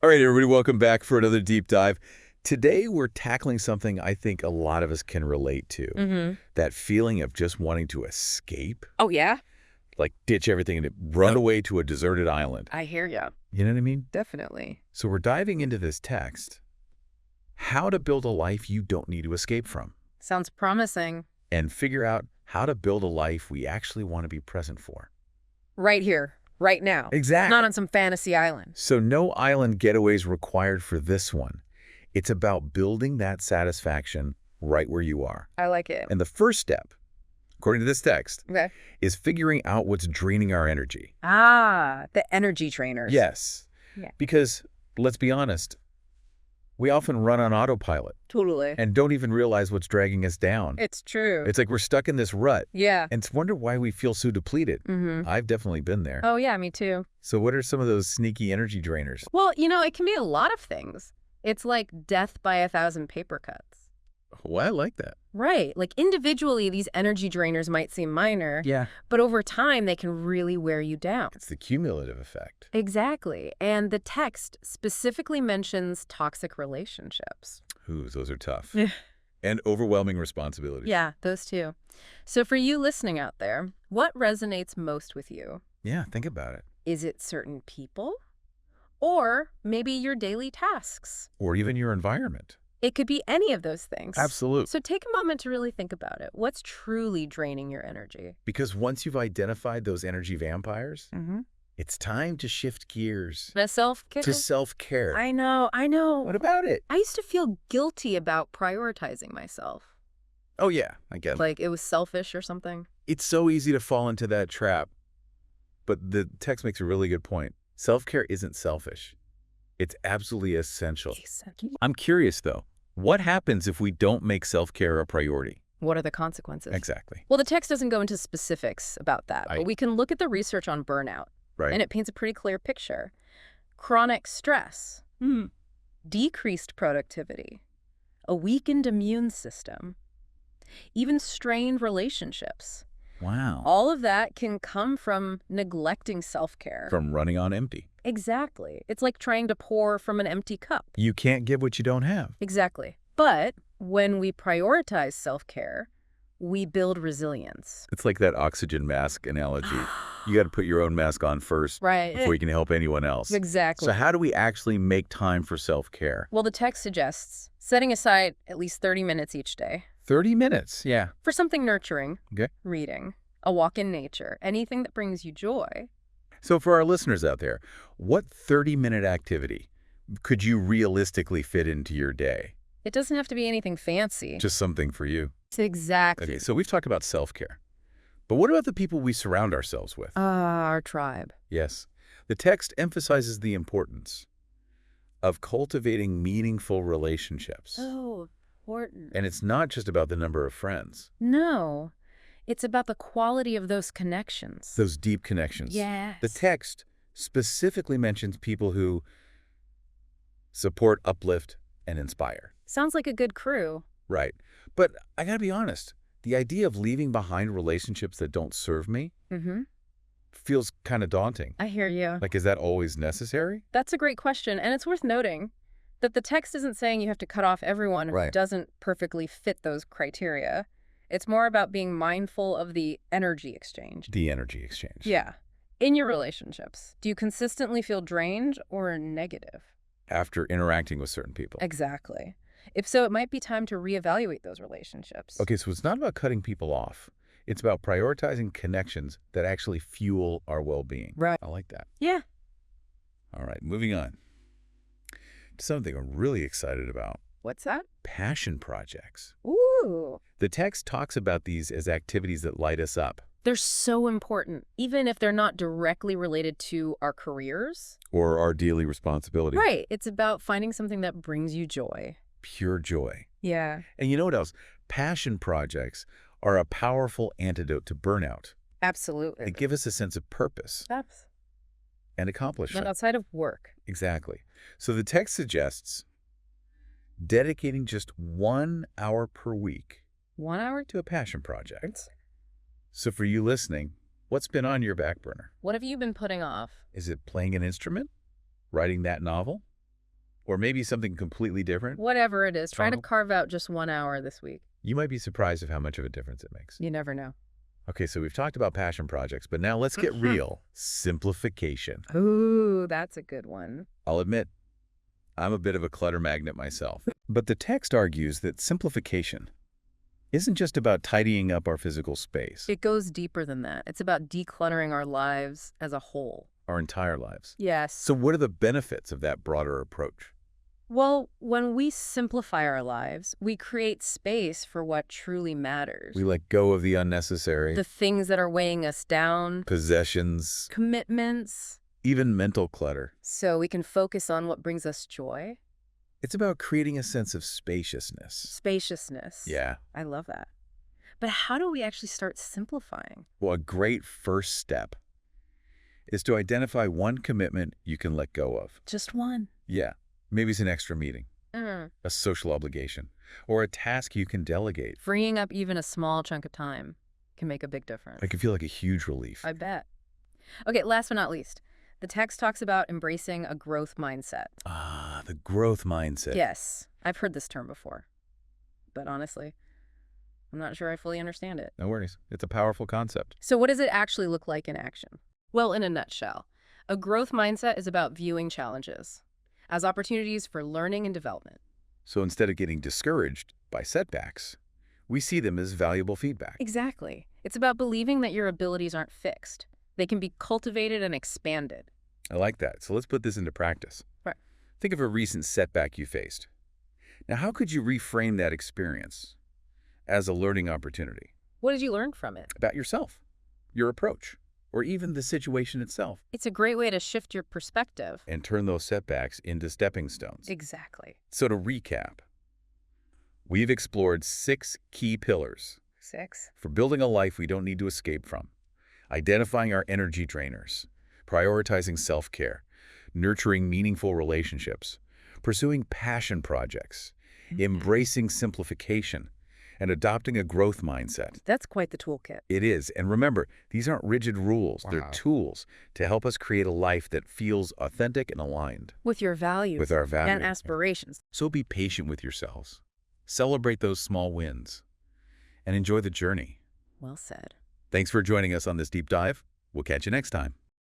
All right, everybody, welcome back for another deep dive. Today, we're tackling something I think a lot of us can relate to. That feeling of just wanting to escape. Oh, yeah? Like ditch everything and run away to a deserted island. I hear ya. You know what I mean? Definitely. So we're diving into this text. How to build a life you don't need to escape from. Sounds promising. And figure out how to build a life we actually want to be present for. Right here, right now. Exactly. Not on some fantasy island. So no island getaways required for this one. It's about building that satisfaction right where you are. I like it. And the first step, according to this text, Okay. is figuring out what's draining our energy. Ah, the energy trainers. Yes. Yeah. Because, let's be honest, we often run on autopilot Totally. and don't even realize what's dragging us down. It's true. It's like we're stuck in this rut. Yeah. And it's wonder why we feel so depleted. Mm-hmm. I've definitely been there. Oh, yeah, me too. So what are some of those sneaky energy drainers? Well, it can be a lot of things. It's like death by 1,000 paper cuts. Well, I like that. Right. Like individually, these energy drainers might seem minor. Yeah. But over time, they can really wear you down. It's the cumulative effect. Exactly. And the text specifically mentions toxic relationships. Ooh, those are tough. Yeah. And overwhelming responsibilities. Yeah, those two. So for you listening out there, what resonates most with you? Yeah, think about it. Is it certain people? Or maybe your daily tasks? Or even your environment. It could be any of those things. Absolutely. So take a moment to really think about it. What's truly draining your energy? Because once you've identified those energy vampires, Mm-hmm. it's time to shift gears The self-care? to self-care. I know. What about it? I used to feel guilty about prioritizing myself. Oh, yeah, I get it. Like it was selfish or something. It's so easy to fall into that trap. But the text makes a really good point. Self-care isn't selfish. It's absolutely essential. I'm curious, though. What happens if we don't make self-care a priority? What are the consequences? Exactly. Well, the text doesn't go into specifics about that, but we can look at the research on burnout, Right. and it paints a pretty clear picture. Chronic stress, decreased productivity, a weakened immune system, even strained relationships. Wow. All of that can come from neglecting self-care. From running on empty. Exactly. It's like trying to pour from an empty cup. You can't give what you don't have. Exactly. But when we prioritize self-care, we build resilience. It's like that oxygen mask analogy. You got to put your own mask on first Right. before you can help anyone else. Exactly. So how do we actually make time for self-care? Well, the text suggests setting aside at least 30 minutes each day 30 minutes, yeah. for something nurturing, Okay. reading, a walk in nature, anything that brings you joy. So for our listeners out there, what 30-minute activity could you realistically fit into your day? It doesn't have to be anything fancy. Just something for you. Exactly. Okay, so we've talked about self-care. But what about the people we surround ourselves with? Our tribe. Yes. The text emphasizes the importance of cultivating meaningful relationships. So important. And it's not just about the number of friends. No, it's about the quality of those connections. Those deep connections. Yes. The text specifically mentions people who support, uplift, and inspire. Sounds like a good crew. Right. But I gotta be honest, the idea of leaving behind relationships that don't serve me feels kind of daunting. I hear you. Like, is that always necessary? That's a great question, and it's worth noting that the text isn't saying you have to cut off everyone who Right. doesn't perfectly fit those criteria. It's more about being mindful of the energy exchange. The energy exchange. Yeah. In your relationships, do you consistently feel drained or negative? After interacting with certain people. Exactly. If so, it might be time to reevaluate those relationships. Okay, so it's not about cutting people off. It's about prioritizing connections that actually fuel our well-being. Right. I like that. Yeah. All right, moving on to something I'm really excited about. What's that? Passion projects. Ooh. The text talks about these as activities that light us up. They're so important, even if they're not directly related to our careers. Or our daily responsibility. Right. It's about finding something that brings you joy. Pure joy. Yeah. And you know what else? Passion projects are a powerful antidote to burnout. Absolutely. They give us a sense of purpose That's and accomplishment. not outside of work. Exactly. So the text suggests dedicating just 1 hour per week 1 hour? to a passion project. So for you listening, what's been on your back burner? What have you been putting off? Is it playing an instrument? Writing that novel? Or maybe something completely different? Whatever it is, try to Oh. carve out just 1 hour this week. You might be surprised of how much of a difference it makes. You never know. Okay, so we've talked about passion projects, but now let's get real. Simplification. Ooh, that's a good one. I'll admit, I'm a bit of a clutter magnet myself. But the text argues that simplification isn't just about tidying up our physical space, It goes deeper than that. It's about decluttering our lives as a whole. our entire lives. Yes. So what are the benefits of that broader approach? Well, when we simplify our lives, we create space for what truly matters. We let go of the unnecessary, The things that are weighing us down, possessions, commitments, even mental clutter. so we can focus on what brings us joy. It's about creating a sense of spaciousness. Spaciousness. Yeah. I love that. But how do we actually start simplifying? Well, a great first step is to identify one commitment you can let go of. Just one. Yeah. Maybe it's an extra meeting, a social obligation, or a task you can delegate. Freeing up even a small chunk of time can make a big difference. It can feel like a huge relief. I bet. Okay, last but not least, the text talks about embracing a growth mindset. Ah, the growth mindset. Yes, I've heard this term before, but honestly, I'm not sure I fully understand it. No worries. It's a powerful concept. So what does it actually look like in action? Well, in a nutshell, a growth mindset is about viewing challenges as opportunities for learning and development. So instead of getting discouraged by setbacks, we see them as valuable feedback. Exactly. It's about believing that your abilities aren't fixed. They can be cultivated and expanded. I like that. So let's put this into practice. Right. Think of a recent setback you faced. Now, how could you reframe that experience as a learning opportunity What did you learn from it? about yourself, your approach, or even the situation itself, It's a great way to shift your perspective. and turn those setbacks into stepping stones? Exactly. So to recap, we've explored 6 key pillars 6. for building a life we don't need to escape from: identifying our energy drainers, prioritizing self-care, nurturing meaningful relationships, pursuing passion projects, embracing simplification, and adopting a growth mindset. That's quite the toolkit. It is. And remember, these aren't rigid rules. They're Wow. tools to help us create a life that feels authentic and aligned With your values with our values. and aspirations. So be patient with yourselves. Celebrate those small wins and enjoy the journey. Well said. Thanks for joining us on this deep dive. We'll catch you next time.